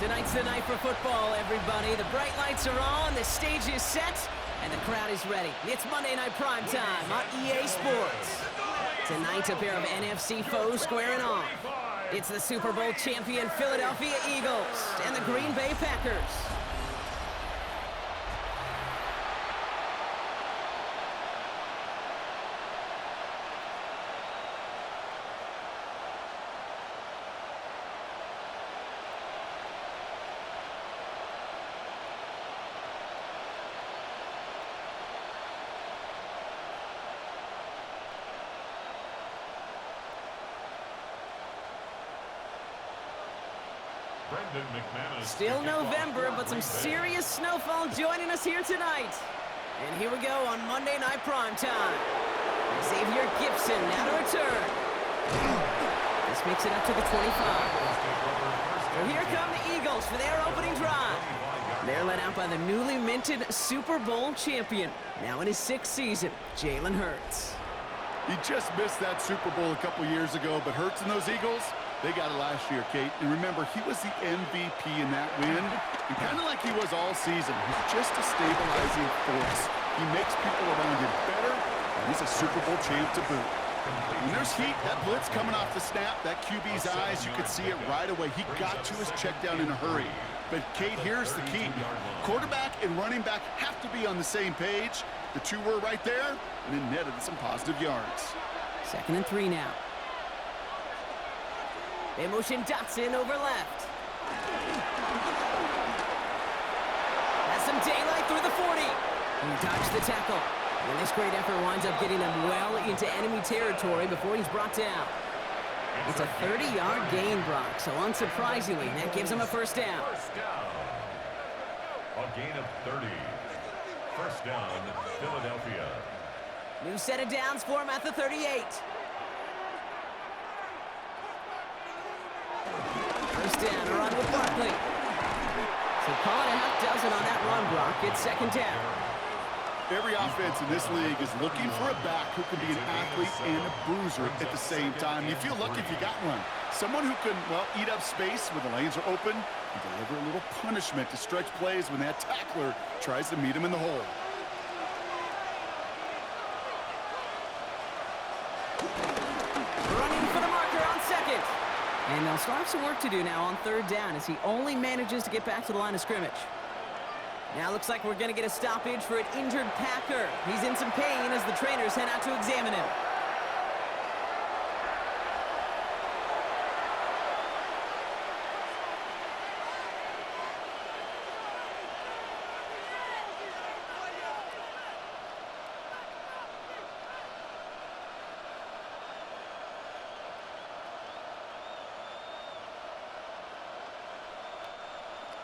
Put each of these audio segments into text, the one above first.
Tonight's the night for football, everybody. The bright lights are on, the stage is set, and the crowd is ready. It's Monday Night Primetime on EA Sports. Tonight, a pair of NFC foes squaring off. It's the Super Bowl champion Philadelphia Eagles and the Green Bay Packers. Still November, but some serious snowfall joining us here tonight. And here we go on Monday Night Primetime. Xavier Gibson now to return. This makes it up to the 25. So here come the Eagles for their opening drive. They're led out by the newly minted Super Bowl champion, now in his 6th season, Jalen Hurts. He just missed that Super Bowl a couple years ago, but Hurts and those Eagles, they got it last year, Kate. And remember, he was the MVP in that win. And kind of like he was all season. He's just a stabilizing force. He makes people around him better, and he's a Super Bowl champ to boot. When there's heat, that blitz coming off the snap, that QB's eyes, you could see it right away. He got to his check down in a hurry. But, Kate, here's the key. Quarterback and running back have to be on the same page. The two were right there, and it netted some positive yards. 2nd and 3 now. They motion Dotson over left. Has some daylight through the 40. He dodged the tackle. And this great effort winds up getting him well into enemy territory before he's brought down. It's a 30-yard gain, Brock, so unsurprisingly, that gives him a first down. A gain of 30. First down, Philadelphia. New set of downs for him at the 38. First down, a run with Barkley. So call it a half dozen on that run, Brock. It's 2nd down. Every offense in this league is looking for a back who can be an athlete and a bruiser at the same time. You feel lucky if you got one. Someone who can, well, eat up space when the lanes are open and deliver a little punishment to stretch plays when that tackler tries to meet him in the hole. Running for the marker on 2nd. And they'll start some work to do now on 3rd down as he only manages to get back to the line of scrimmage. Now looks like we're going to get a stoppage for an injured Packer. He's in some pain as the trainers head out to examine him.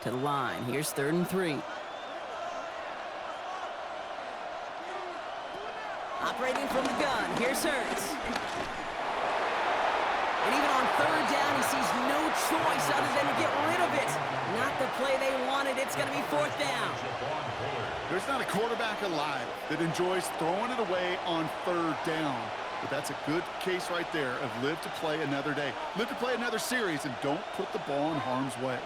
To the line. Here's 3rd and 3. Operating from the gun. Here's Hurts. And even on 3rd down, he sees no choice other than to get rid of it. Not the play they wanted. It's going to be 4th down. There's not a quarterback alive that enjoys throwing it away on 3rd down. But that's a good case right there of live to play another day. Live to play another series and don't put the ball in harm's way.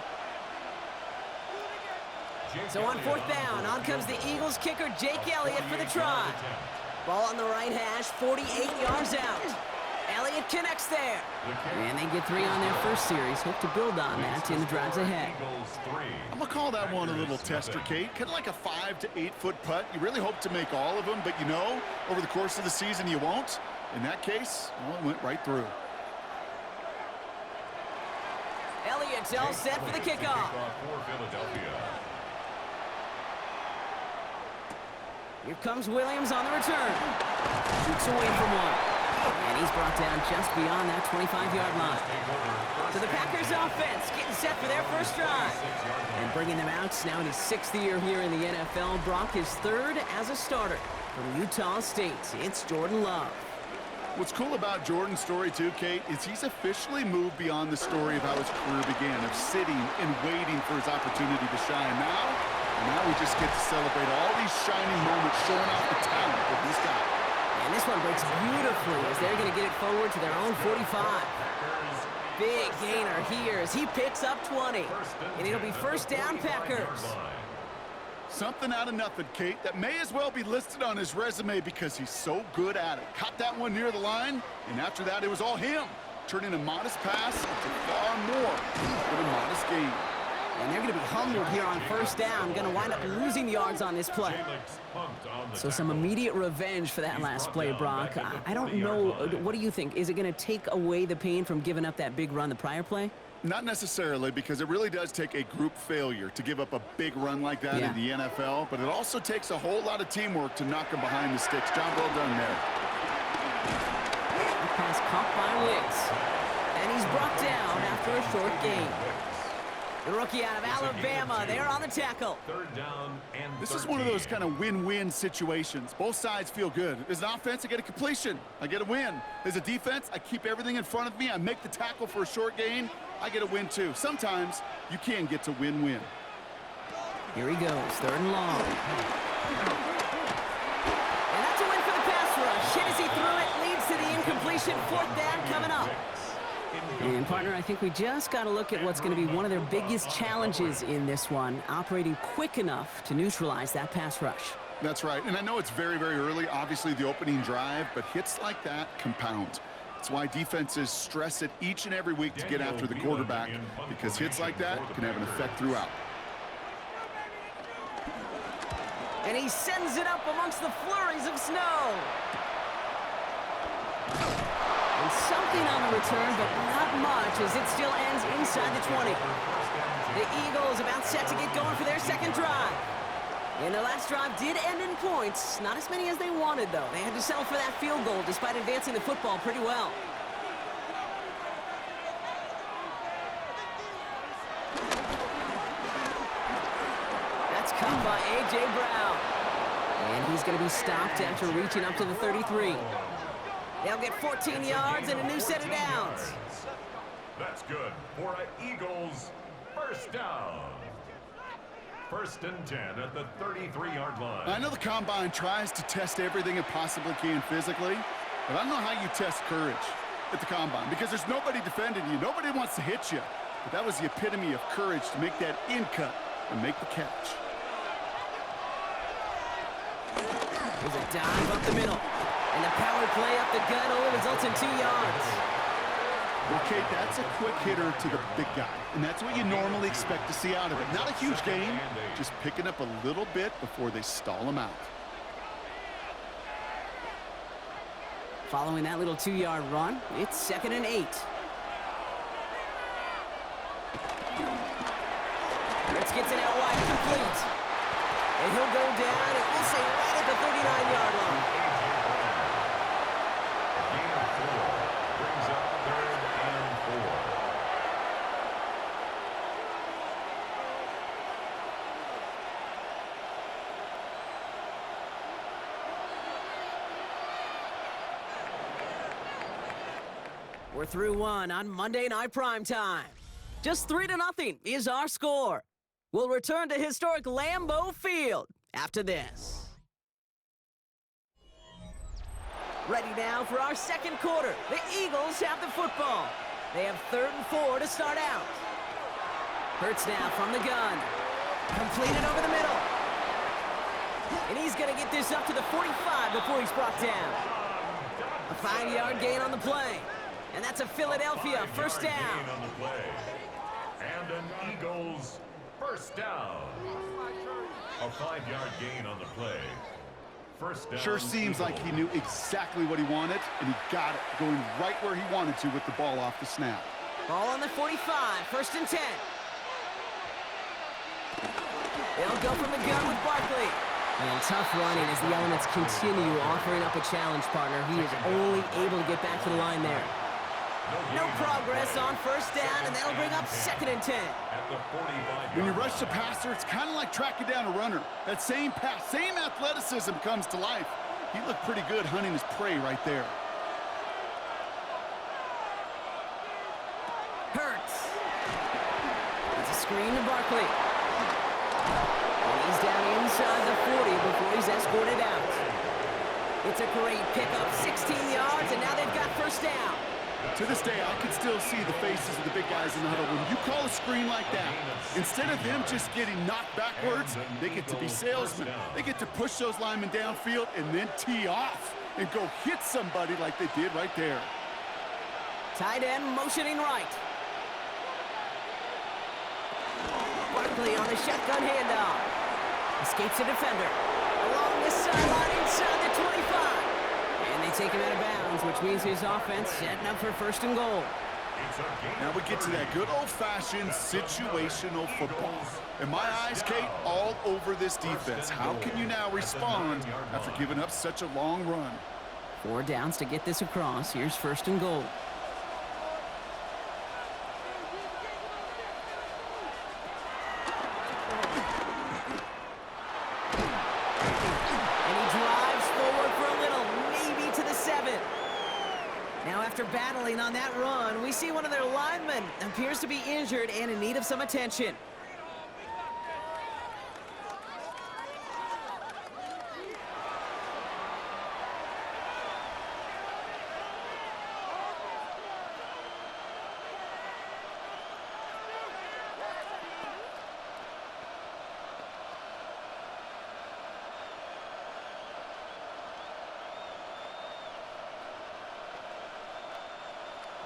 So on 4th down, on comes the Eagles kicker, Jake Elliott, for the try. Ball on the right hash, 48 yards out. Elliott connects there. And they get 3 on their first series. Hope to build on that in the drives ahead. I'm going to call that one a little tester, Kate. Kind of like a 5 to 8 foot putt. You really hope to make all of them, but you know, over the course of the season, you won't. In that case, well, it went right through. Elliott's all set for the kickoff. Here comes Williams on the return. Shoots away from one. And he's brought down just beyond that 25-yard line. So the Packers offense getting set for their first drive. And bringing them out now in his 6th year here in the NFL. Brock is 3rd as a starter from Utah State. It's Jordan Love. What's cool about Jordan's story too, Kate, is he's officially moved beyond the story of how his career began, of sitting and waiting for his opportunity to shine. Now we just get to celebrate all these shining moments, showing off the talent that he's got. And this one breaks beautifully as they're going to get it forward to their own 45. Big gainer here as he picks up 20. And it'll be first down, Packers. Something out of nothing, Kate, that may as well be listed on his resume because he's so good at it. Caught that one near the line, and after that, it was all him. Turning a modest pass into far more than a modest gain. And they're going to be humbled here on first down. Going to wind up losing yards on this play. So some immediate revenge for that last play, Brock. I don't know. What do you think? Is it going to take away the pain from giving up that big run the prior play? Not necessarily, because it really does take a group failure to give up a big run like that in the NFL. But it also takes a whole lot of teamwork to knock him behind the sticks. Job well done there. That pass caught by Wicks. And he's brought down after a short gain. The rookie out of Alabama, they're on the tackle. Third down and This is one of those kind of win-win situations. Both sides feel good. As an offense, I get a completion. I get a win. As a defense, I keep everything in front of me. I make the tackle for a short gain. I get a win, too. Sometimes you can get to win-win. Here he goes, third and long. And that's a win for the pass rush. Hit as he threw it, leads to the incompletion. Fourth down coming up. And, partner, I think we just got to look at what's going to be one of their biggest challenges in this one, operating quick enough to neutralize that pass rush. That's right. And I know it's very, very early, obviously the opening drive, but hits like that compound. That's why defenses stress it each and every week to get after the quarterback, because hits like that can have an effect throughout. And he sends it up amongst the flurries of snow. And something on the return, but not much, as it still ends inside the 20. The Eagles about set to get going for their second drive. And their last drive did end in points. Not as many as they wanted, though. They had to settle for that field goal despite advancing the football pretty well. That's caught by A.J. Brown. And he's going to be stopped after reaching up to the 33. They'll get 14 yards and a new set of downs. That's good for an Eagles first down. First and 10 at the 33-yard line. I know the Combine tries to test everything it possibly can physically, but I don't know how you test courage at the Combine, because there's nobody defending you. Nobody wants to hit you. But that was the epitome of courage to make that in cut and make the catch. There's a dive up the middle. And the power play up the gut only results in 2 yards. Okay, that's a quick hitter to the big guy. And that's what you normally expect to see out of it. Not a huge gain, just picking up a little bit before they stall him out. Following that little 2-yard run, it's 2nd and 8. Ritz gets it out wide, complete. And he'll go down, and we'll say right at the 39-yard line. Gain of 4 brings up 3rd and 4. We're through one on Monday Night Primetime. Just 3-0 is our score. We'll return to historic Lambeau Field after this. Ready now for our second quarter. The Eagles have the football. They have 3rd and 4 to start out. Hurts now from the gun. Completed over the middle. And he's going to get this up to the 45 before he's brought down. A 5-yard gain on the play. And that's a Philadelphia first down. On the play. And an Eagles first down. A 5-yard gain on the play. First down. Sure seems like he knew exactly what he wanted, and he got it, going right where he wanted to with the ball off the snap. Ball on the 45, 1st and 10. They'll go from the gun with Barkley. And tough running as the elements continue offering up a challenge, partner. He is only able to get back to the line there. No progress on first down, and that'll bring up 2nd and 10. At the 45. When you rush the passer, it's kind of like tracking down a runner. That same pass, same athleticism comes to life. He looked pretty good hunting his prey right there. Hurts. It's a screen to Barkley. And he's down inside the 40 before he's escorted out. It's a great pickup, 16 yards, and now they've got first down. To this day, I can still see the faces of the big guys in the huddle. When you call a screen like that, instead of them just getting knocked backwards, they get to be salesmen. They get to push those linemen downfield and then tee off and go hit somebody like they did right there. Tight end motioning right. Barkley on the shotgun handoff. Escapes the defender. Along this sideline inside the 25. And they take him out of bounds, which means his offense setting up for first and goal. Now we get to that good old-fashioned situational football. In my eyes, Kate, all over this defense. How can you now respond after giving up such a long run? 4 downs to get this across. Here's first and goal. After battling on that run, we see one of their linemen appears to be injured and in need of some attention.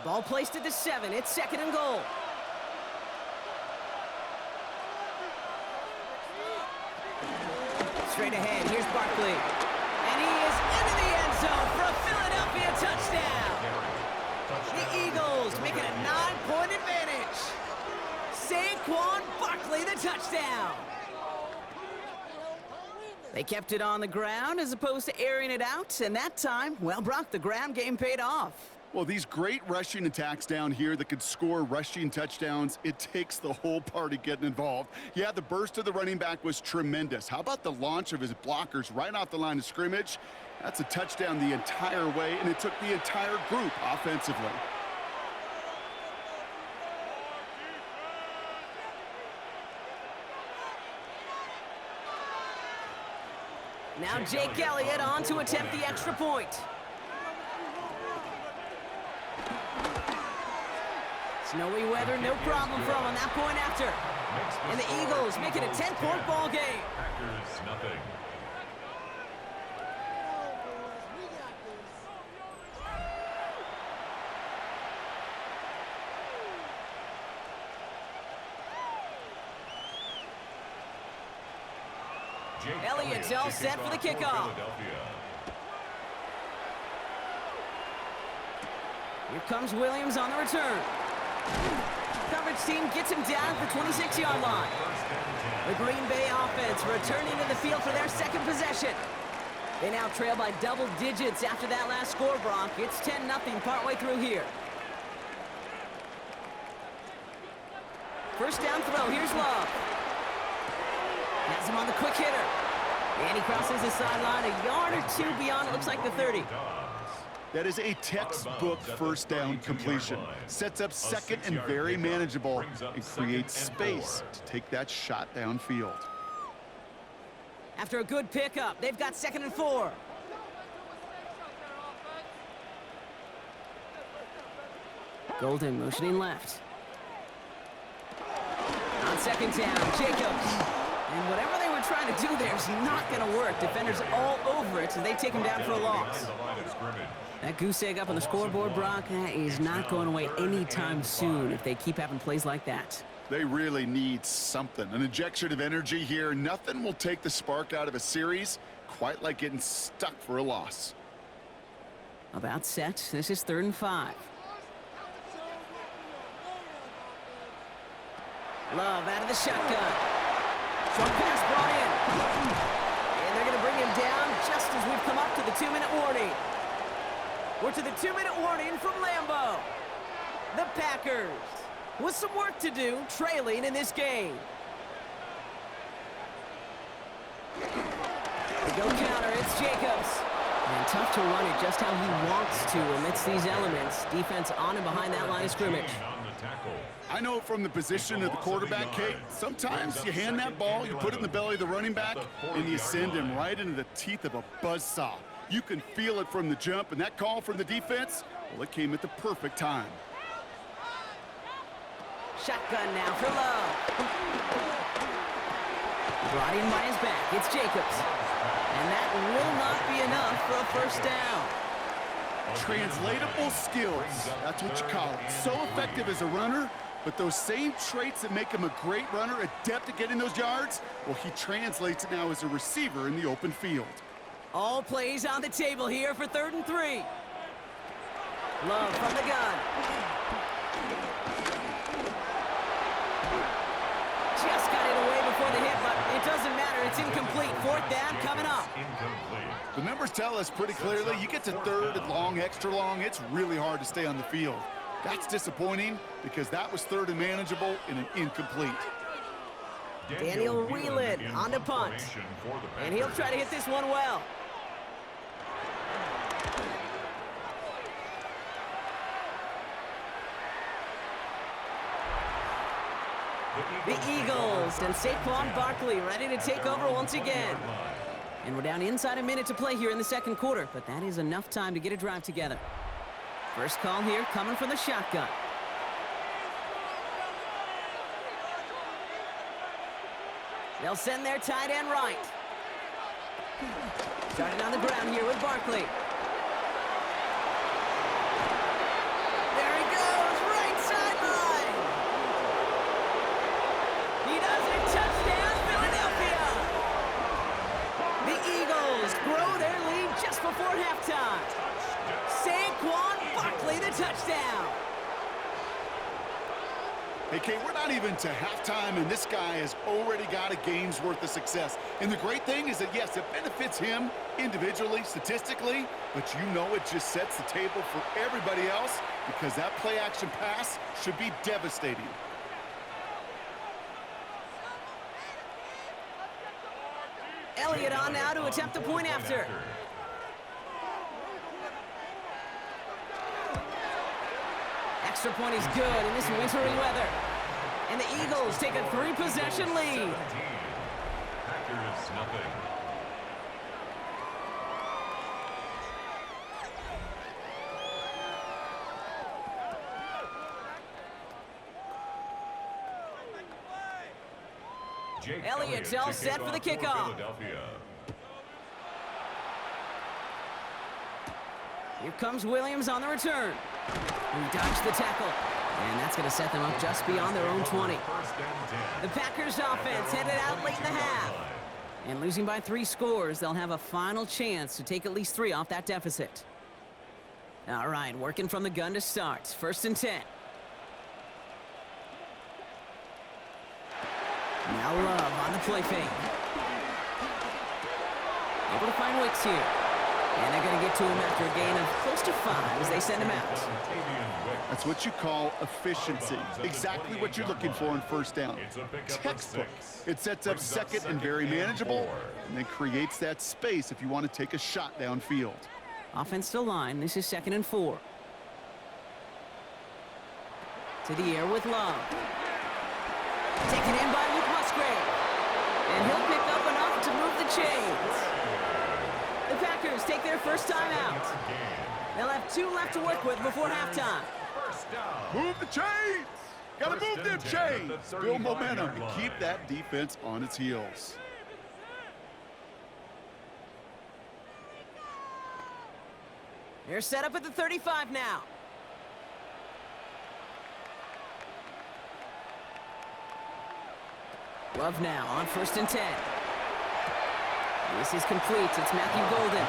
Ball placed at the 7. It's second and goal. Straight ahead. Here's Barkley. And he is into the end zone for a Philadelphia touchdown. The Eagles make it a 9-point advantage. Saquon Barkley, the touchdown. They kept it on the ground as opposed to airing it out. And that time, well, Brock, the ground game paid off. Well, these great rushing attacks down here that could score rushing touchdowns, it takes the whole party getting involved. Yeah, the burst of the running back was tremendous. How about the launch of his blockers right off the line of scrimmage? That's a touchdown the entire way, and it took the entire group offensively. Now Jake Elliott on to attempt the extra point. Snowy weather, no problem for him on that point after. And the Eagles make it a 10-point ball game. Packers, nothing. Elliott's all set for the kickoff. Here comes Williams on the return. Coverage team gets him down at the 26-yard line. The Green Bay offense returning to the field for their second possession. They now trail by double digits after that last score, Brock. It's 10-0 partway through here. First down throw. Here's Love. Has him on the quick hitter. And he crosses the sideline a yard or two beyond, it looks like the 30. That is a textbook first down completion. Sets up second and very manageable and creates space to take that shot downfield. After a good pickup, they've got 2nd and 4. Golden motioning left. On 2nd down, Jacobs. And whatever they were trying to do there is not going to work. Defenders all over it, so they take him down for a loss. That goose egg up on the scoreboard, Brock, that is not going away anytime soon if they keep having plays like that. They really need something. An injection of energy here. Nothing will take the spark out of a series quite like getting stuck for a loss. About set. This is 3rd and 5. Love out of the shotgun. Short pass brought in. And they're going to bring him down just as we've come up to the 2-minute warning. We're to the 2-minute warning from Lambeau. The Packers with some work to do, trailing in this game. They go counter, it's Jacobs. And tough to run it just how he wants to amidst these elements. Defense on and behind that line of scrimmage. I know from the position of the quarterback, Kate, sometimes you hand that ball, you put it in the belly of the running back, and you send him right into the teeth of a buzzsaw. You can feel it from the jump, and that call from the defense, Well, it came at the perfect time. Shotgun now for Love. Brought in by his back. It's Jacobs. And that will not be enough for a first down. Translatable skills. That's what you call it. So effective as a runner, but those same traits that make him a great runner, adept at getting those yards, well, he translates it now as a receiver in the open field. All plays on the table here for 3rd and 3. Love from the gun. Just got it away before the hit, but it doesn't matter. It's incomplete. 4th down coming up. The numbers tell us pretty clearly, you get to 3rd and long, extra long, it's really hard to stay on the field. That's disappointing because that was 3rd and manageable and an incomplete. Daniel Whelan on the punt. And he'll try to hit this one well. The Eagles and Saquon Barkley ready to take over once again. And we're down inside a minute to play here in the 2nd quarter, but that is enough time to get a drive together. First call here coming from the shotgun. They'll send their tight end right. Starting on the ground here with Barkley. There he goes, right sideline. He does it, touchdown, Philadelphia. The Eagles grow their lead just before halftime. Saquon Barkley, the touchdown. Hey, Kate, we're not even to halftime, and this guy has already got a game's worth of success. And the great thing is that, yes, it benefits him individually, statistically, but you know it just sets the table for everybody else because that play-action pass should be devastating. Elliott on now to attempt the point after. Extra point is good in this wintry weather. And the Eagles take a 3-possession lead. Packers nothing. Elliott's all set for the kickoff. Here comes Williams on the return. He dodged the tackle. And that's going to set them up just beyond their own 20. The Packers offense headed out late in the half. And losing by 3 scores, they'll have a final chance to take at least 3 off that deficit. All right, working from the gun to start. 1st and 10. Now Love on the play fake. Able to find Wicks here. And they're going to get to him after a gain of close to 5 as they send him out. That's what you call efficiency. Exactly what you're looking for in 1st down. Textbook. It sets up 2nd and very manageable, and then creates that space if you want to take a shot downfield. Offensive line, this is 2nd and 4. To the air with Love. Taken in by Luke Musgrave. And he'll pick up enough to move the chains. The Packers take their first time out. They'll have 2 left to work with before halftime. Move the chains! Gotta move them chains! Build momentum and keep that defense on its heels. They're set up at the 35 now. Love now on 1st and 10. This is complete. It's Matthew Golden.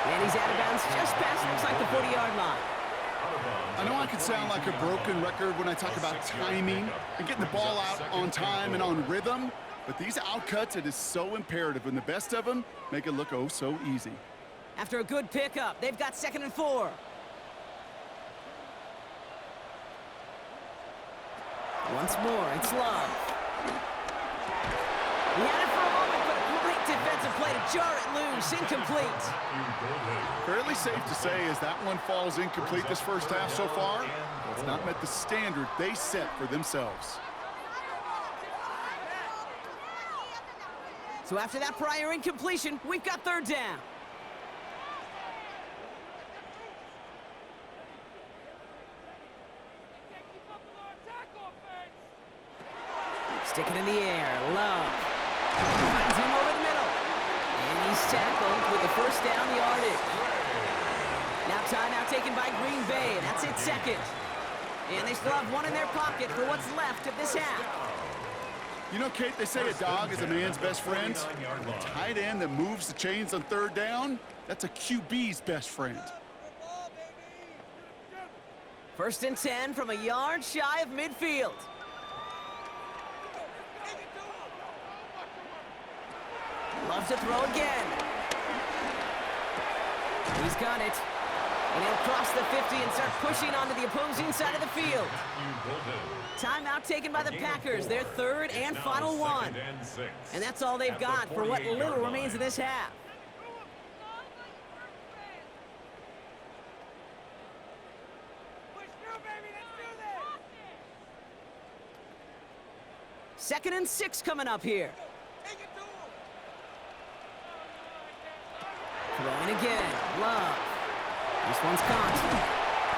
And he's out of bounds just past, looks like the 40-yard line. I know I can sound like a broken record when I talk about timing and getting the ball out on time and on rhythm, but these outcuts, it is so imperative, and the best of them make it look oh so easy. After a good pickup, they've got 2nd and 4. Once more, it's Love. He had it for a moment, but a great defensive play to jar it loose. Incomplete. Fairly safe to say as that one falls incomplete this first half so far, it's not met the standard they set for themselves. So after that prior incompletion, we've got 3rd down. Stick it in the air. Love. Finds him over the middle. And he's tackled with the first down yardage. Now timeout taken by Green Bay. That's its second. And they still have one in their pocket for what's left of this half. You know, Kate, they say a dog is a man's best friend. A tight end that moves the chains on third down, that's a QB's best friend. 1st and 10 from a yard shy of midfield. Loves to throw again. He's got it. And he'll cross the 50 and start pushing onto the opposing side of the field. Timeout taken by the Packers, their 3rd and final one. And that's all they've got for what little remains of this half. Second and 6 coming up here. Throwing again. Love. This one's caught.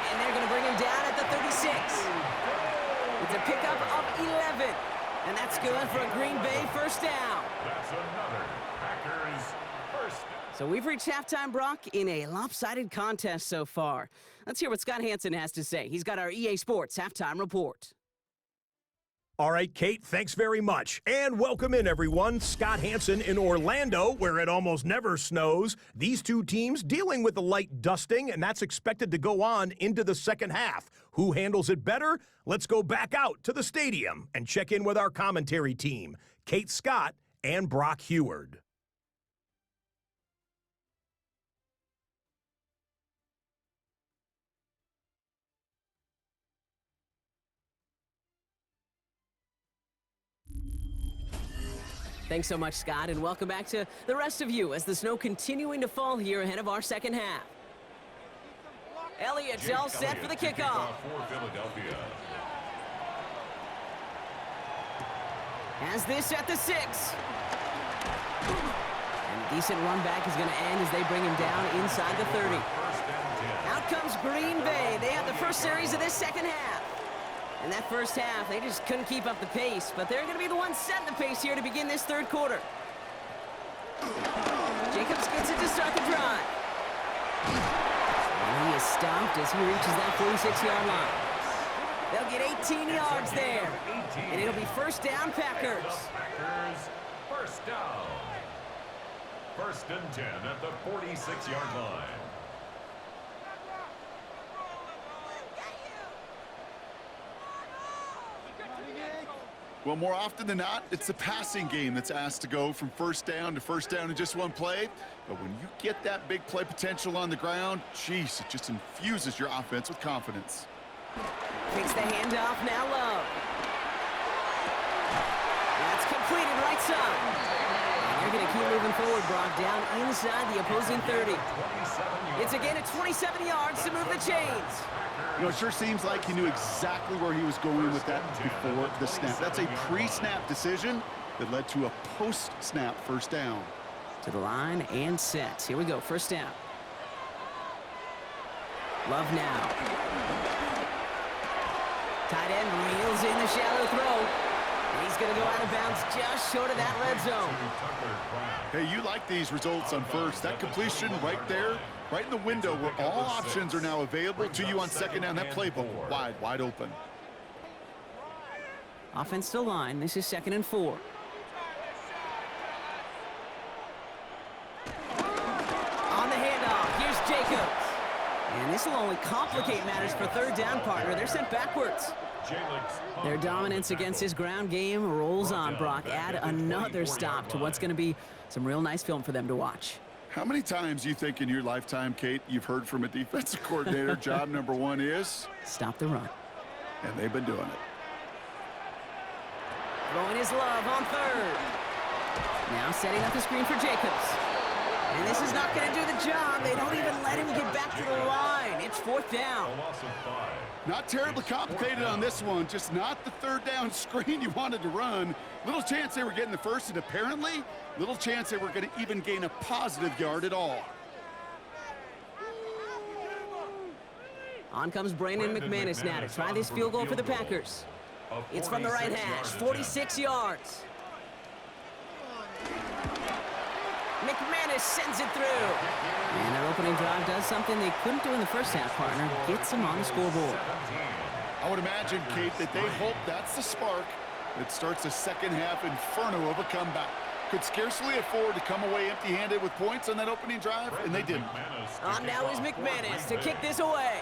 And they're going to bring him down at the 36. It's a pickup of 11. And that's good for a Green Bay first down. That's another Packers first. So we've reached halftime, Brock, in a lopsided contest so far. Let's hear what Scott Hansen has to say. He's got our EA Sports halftime report. All right, Kate, thanks very much. And welcome in, everyone. Scott Hansen in Orlando, where it almost never snows. These two teams dealing with a light dusting, and that's expected to go on into the second half. Who handles it better? Let's go back out to the stadium and check in with our commentary team, Kate Scott and Brock Heward. Thanks so much, Scott, and welcome back to the rest of you as the snow continuing to fall here ahead of our second half. Elliott's all set for the kickoff. For Philadelphia. Has this at the 6. And a decent run back is going to end as they bring him down inside the 30. Out comes Green Bay. They have the first series of this second half. In that first half, they just couldn't keep up the pace, but they're going to be the ones setting the pace here to begin this third quarter. Jacobs gets it to start the drive. And he is stopped as he reaches that 46-yard line. They'll get 18 yards there, and it'll be first down Packers. Packers first down. 1st and 10 at the 46-yard line. Well, more often than not, it's the passing game that's asked to go from first down in just one play. But when you get that big play potential on the ground, geez, it just infuses your offense with confidence. Takes the handoff, now Love. That's completed right side. And they're going to keep moving forward, Brock, down inside the opposing 30. It's a gain of 27 yards to move the chains. You know, it sure seems like he knew exactly where he was going with that before the snap. That's a pre-snap decision that led to a post-snap first down. To the line and set. Here we go, first down. Love now. Tight end reels in the shallow throw. And he's going to go out of bounds just short of that red zone. Hey, you like these results on first. That completion right there, right in the window where all options are now available to you on second down. That playbook wide open. Offense to line. This is 2nd and 4. On the handoff, here's Jacobs. And this will only complicate matters for third down, partner. They're sent backwards. Their dominance against his ground game rolls on, Brock. Add another stop to what's going to be some real nice film for them to watch. How many times you think in your lifetime, Kate, you've heard from a defensive coordinator, job number 1 is? Stop the run. And they've been doing it. Throwing his Love on 3rd. Now setting up the screen for Jacobs. And this is not going to do the job. They don't even let him get back to the line. It's 4th down. Not terribly complicated on this one. Just not the third down screen you wanted to run. Little chance they were getting the first, and apparently little chance they were going to even gain a positive yard at all. On comes Brandon McManus now to try this field goal for the Packers. It's from the right hash, 46 yards. McManus sends it through. And their opening drive does something they couldn't do in the first half, partner. Gets them on the scoreboard. I would imagine, Kate, that they hope that's the spark that starts a second half inferno of a comeback. Could scarcely afford to come away empty-handed with points on that opening drive, and they didn't. On now is McManus to kick this away.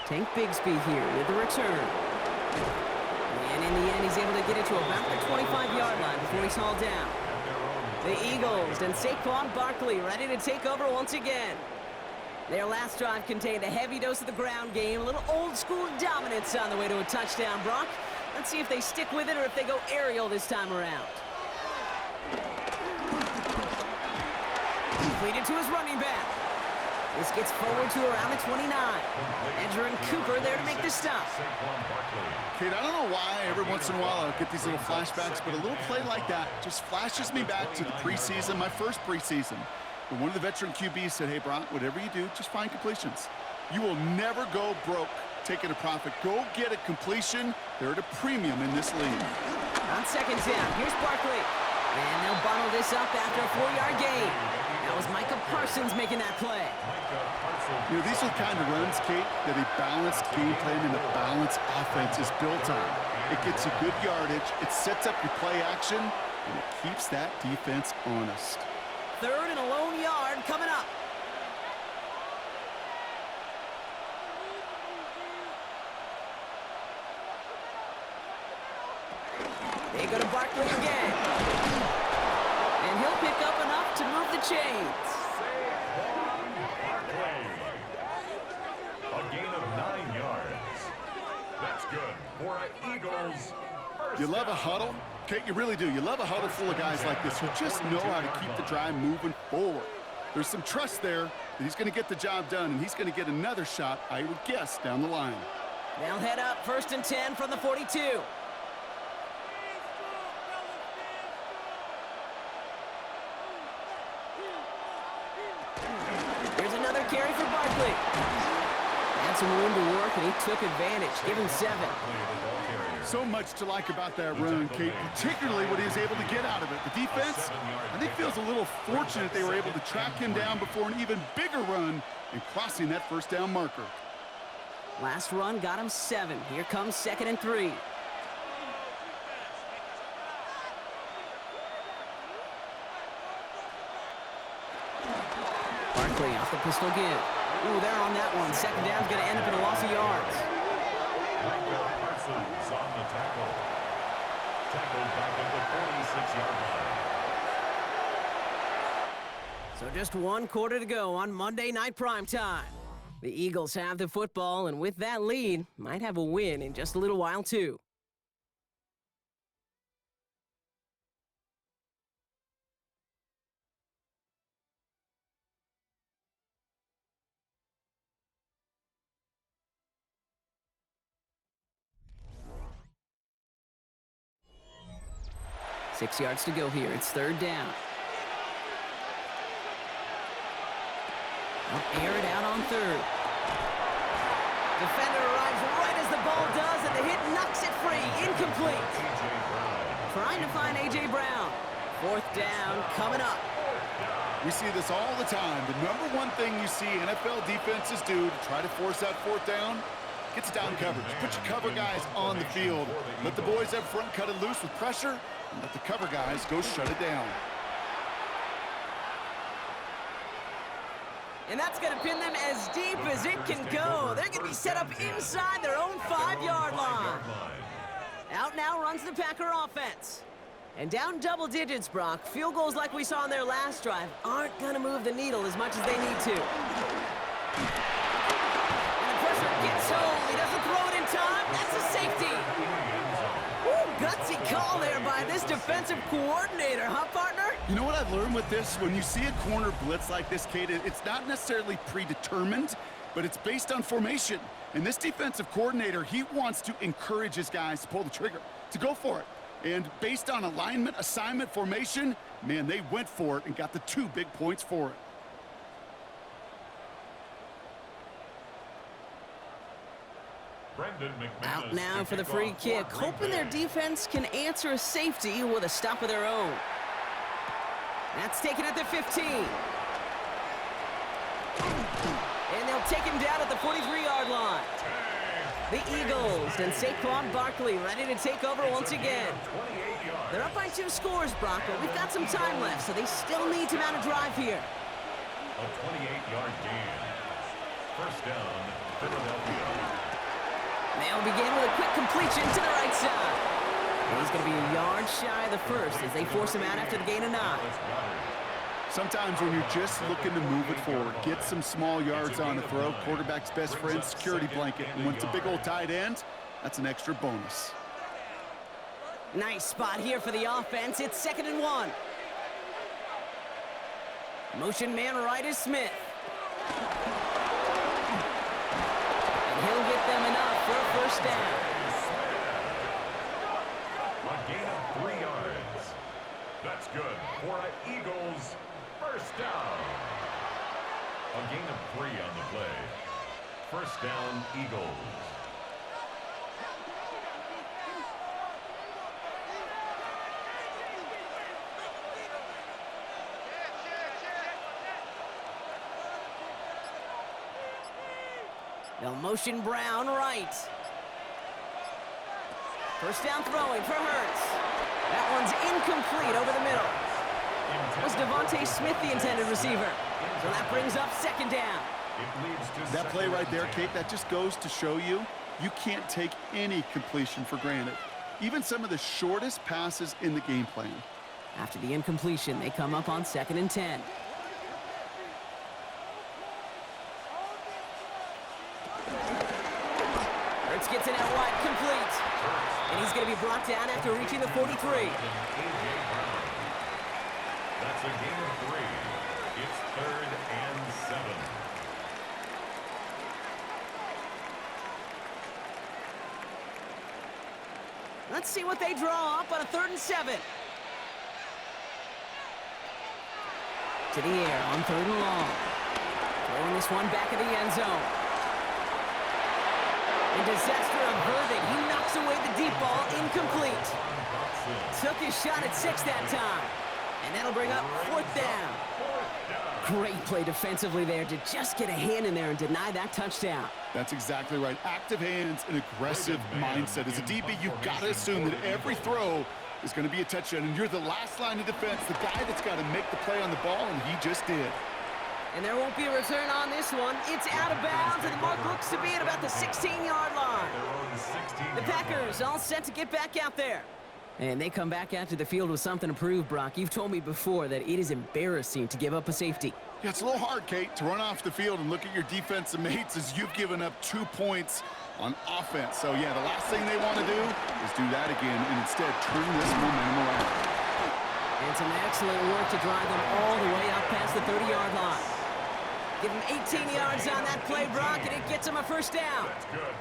Tank Bigsby here with the return. And in the end, he's able to get it to about the 25-yard line before he's hauled down. The Eagles and Saquon Barkley ready to take over once again. Their last drive contained a heavy dose of the ground game, a little old-school dominance on the way to a touchdown, Brock. Let's see if they stick with it or if they go aerial this time around. Completed to his running back. This gets forward to around the 29. Edger and Cooper there to make the stop. Kate, I don't know why every once in a while I get these little flashbacks, but a little play like that just flashes me back to the preseason, my first preseason. But one of the veteran QBs said, hey, Brock, whatever you do, just find completions. You will never go broke taking a profit. Go get a completion. They're at a premium in this league. On second down, here's Barkley. And they'll bottle this up after a 4-yard gain. That was Micah Parsons making that play. You know, these are the kind of runs, Kate, that a balanced game plan and a balanced offense is built on. It gets you good yardage, it sets up your play action, and it keeps that defense honest. Third and a lone yard coming up. They go to Barkley again. And he'll pick up enough to move the chains. A gain of 9 yards. That's good for an Eagles. You love a huddle? Kate, you really do. You love a huddle full of guys like this who just know how to keep the drive moving forward. There's some trust there that he's going to get the job done, and he's going to get another shot, I would guess, down the line. They'll head up 1st and 10 from the 42. Here's another carry for Barkley. Had some room to work, and he took advantage. Give him 7. So much to like about that run, Kate, particularly what he was able to get out of it. The defense, I think, feels a little fortunate they were able to track him down before an even bigger run and crossing that first down marker. Last run got him 7. Here comes 2nd and 3. Barkley off the pistol give. Ooh, they're on that one. 2nd down's going to end up in a loss of yards. Parsons on the tackle. Tackled back at the 46-yard line. So just 1 quarter to go on Monday Night Primetime. The Eagles have the football, and with that lead, might have a win in just a little while, too. Six yards to go here. It's 3rd down. They'll air it out on 3rd. Defender arrives right as the ball does, and the hit knocks it free. Incomplete. Trying to find A.J. Brown. 4th down coming up. We see this all the time. The number one thing you see NFL defenses do to try to force that 4th down, gets down coverage. Put your cover guys on the field. Let the boys up front cut it loose with pressure, and let the cover guys go shut it down. And that's going to pin them as deep as it can go. They're going to be set up inside their own 5-yard line. Out now runs the Packer offense. And down double digits, Brock. Field goals like we saw on their last drive aren't going to move the needle as much as they need to. And the pressure gets home. He doesn't throw it in time. That's a safety. Ooh, gutsy call there by this defensive coordinator, huh, partner? You know what I've learned with this? When you see a corner blitz like this, Kate, it's not necessarily predetermined, but it's based on formation. And this defensive coordinator, he wants to encourage his guys to pull the trigger, to go for it. And based on alignment, assignment, formation, man, they went for it and got the 2 big points for it. Out now for the free kick, hoping their defense can answer a safety with a stop of their own. That's taken at the 15. And they'll take him down at the 43-yard line. The Eagles and Saquon Barkley ready to take over once again. They're up by 2 scores, Brock, but we've got some time left, so they still need to mount a drive here. A 28-yard gain. First down, Philadelphia. They'll begin with a quick completion to the right side. And he's going to be a yard shy of the first as they force him out after the gain of 9. Sometimes when you're just looking to move it forward, get some small yards on the throw, quarterback's best friend, security blanket. And when it's a big old tight end, that's an extra bonus. Nice spot here for the offense. It's 2nd and 1. Motion man right is Smith. And he'll get them enough for a first down. A gain of 3 yards. That's good for an Eagles first down. A gain of 3 on the play. First down, Eagles. They'll motion Brown right. First down throwing for Hurts. That one's incomplete over the middle. Was Devontae Smith the intended receiver? So that brings up 2nd down. That play right there, Kate, that just goes to show you can't take any completion for granted. Even some of the shortest passes in the game plan. After the incompletion, they come up on 2nd and 10. Hurts gets it out wide, complete. And he's going to be brought down after reaching the 43. That's a gain of 3. It's 3rd and 7. Let's see what they draw up on a 3rd and 7. To the air on 3rd and long. Throwing this one back in the end zone. And disaster averted. He knocks away the deep ball, incomplete. Took his shot at 6 that time. And that'll bring up 4th down. Great play defensively there to just get a hand in there and deny that touchdown. That's exactly right. Active hands and aggressive mindset. As a DB, you've got to assume that every throw is going to be a touchdown, and you're the last line of defense, the guy that's got to make the play on the ball, and he just did. And there won't be a return on this one. It's out of bounds, and the mark looks to be at about the 16-yard line. The Packers all set to get back out there. And they come back out to the field with something to prove, Brock. You've told me before that it is embarrassing to give up a safety. Yeah, it's a little hard, Kate, to run off the field and look at your defensive mates as you've given up 2 points on offense. So, yeah, the last thing they want to do is do that again and instead turn this momentum around. And some excellent work to drive them all the way up past the 30-yard line. Give them 18 yards on that play, Brock, and it gets them a first down.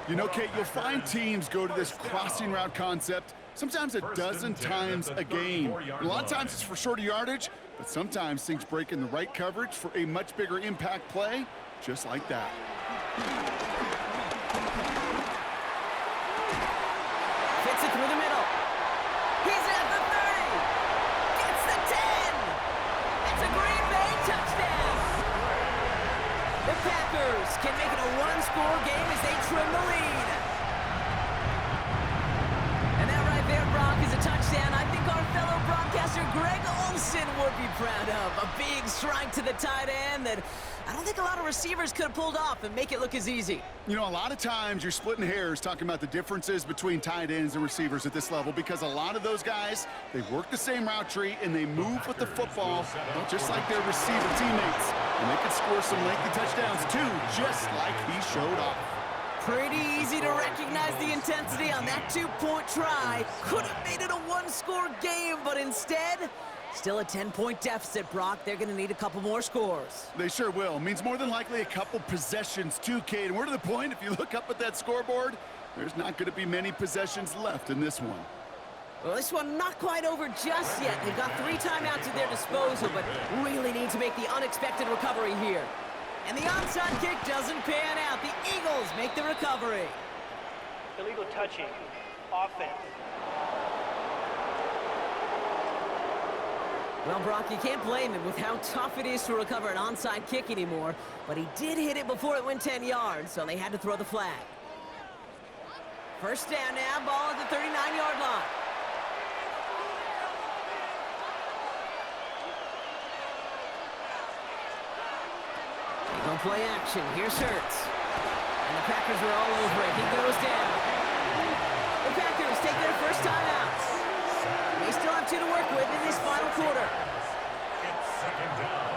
You know, Kate, you'll find teams go to this crossing route concept sometimes a dozen times a game. A lot of times it's for shorter yardage, but sometimes things break in the right coverage for a much bigger impact play, just like that. Fits it through the middle. He's at the 30. Gets the 10. It's a Green Bay touchdown. The Packers can make it a one-score game as they trim the lead. And that right there, Brock, is a touchdown I think our fellow broadcaster Greg Olsen would be proud of. A big strike to the tight end that I don't think a lot of receivers could have pulled off and make it look as easy. You know, a lot of times you're splitting hairs talking about the differences between tight ends and receivers at this level because a lot of those guys, they work the same route tree and they move with the football just like their receiver teammates. And they can score some lengthy touchdowns too, just like he showed off. Pretty easy to recognize the intensity on that two-point try. Could have made it a one-score game, but instead, still a 10-point deficit, Brock. They're going to need a couple more scores. They sure will. Means more than likely a couple possessions too, Kate. And we're to the point, if you look up at that scoreboard, there's not going to be many possessions left in this one. Well, this one not quite over just yet. They've got 3 timeouts at their disposal, but really need to make the unexpected recovery here. And the onside kick doesn't pan out. The Eagles make the recovery. illegal touching, offense. Well, Brock, you can't blame him with how tough it is to recover an onside kick anymore, but he did hit it before it went 10 yards, so they had to throw the flag. First down now, ball at the 39-yard line. They go play action. Here's Hurts. And the Packers are all over it. He goes down. The Packers take their first time out. They still have 2 to work with in this final quarter. It's second down.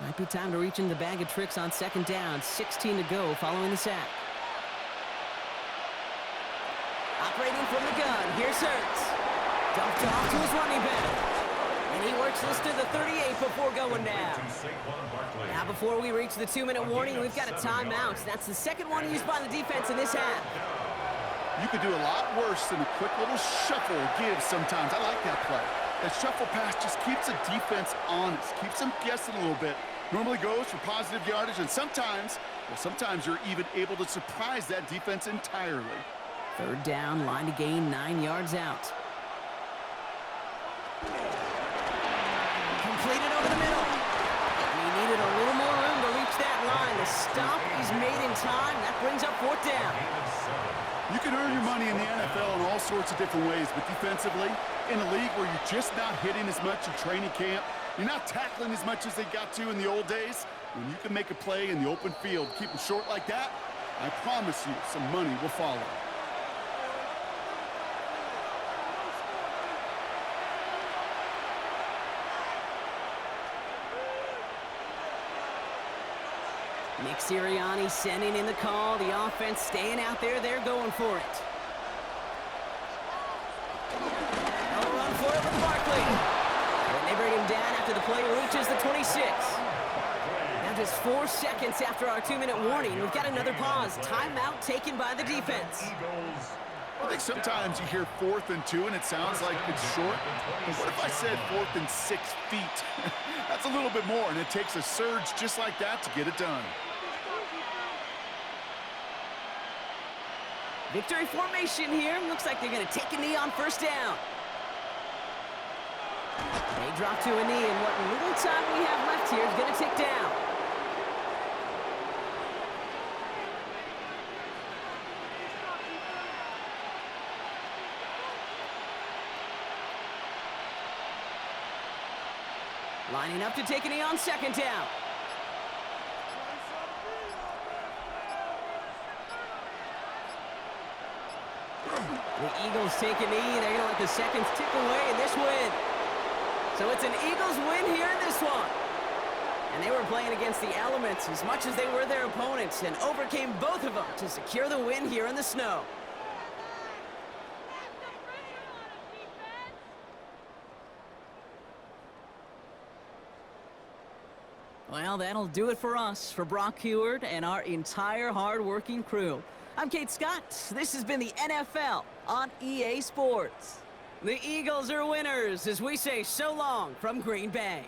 Might be time to reach in the bag of tricks on second down. 16 to go following the sack. Operating from the gun. Here's Hurts. Dumped off to his running back. And he works this to the 38 before going down. Now before we reach the 2-minute warning, we've got a timeout. That's the second one used by the defense in this half. You could do a lot worse than a quick little shuffle give sometimes. I like that play. That shuffle pass just keeps the defense honest, keeps them guessing a little bit. Normally goes for positive yardage, and sometimes you're even able to surprise that defense entirely. Third down, line to gain 9 yards out. Completed over the middle. And he needed a little more room to reach that line. The stop is made in time. That brings up fourth down. You can earn your money in the NFL in all sorts of different ways, but defensively, in a league where you're just not hitting as much in training camp, you're not tackling as much as they got to in the old days, when you can make a play in the open field, keep them short like that, I promise you some money will follow. Nick Sirianni sending in the call. The offense staying out there. They're going for it. They'll run for it with Barkley. And they bring him down after the play reaches the 26. Now just 4 seconds after our 2-minute warning, we've got another pause. Timeout taken by the defense. I think sometimes you hear 4th and 2 and it sounds like it's short. But what if I said 4th and 6 feet? That's a little bit more, and it takes a surge just like that to get it done. Victory formation here. Looks like they're going to take a knee on first down. They drop to a knee, and what little time we have left here is going to tick down. Lining up to take a knee on second down. The Eagles take a knee. They're going to let the seconds tick away in this win. So it's an Eagles win here in this one. And they were playing against the elements as much as they were their opponents and overcame both of them to secure the win here in the snow. Well, that'll do it for us, for Brock Heward and our entire hard-working crew. I'm Kate Scott. This has been the NFL on EA Sports. The Eagles are winners as we say so long from Green Bay.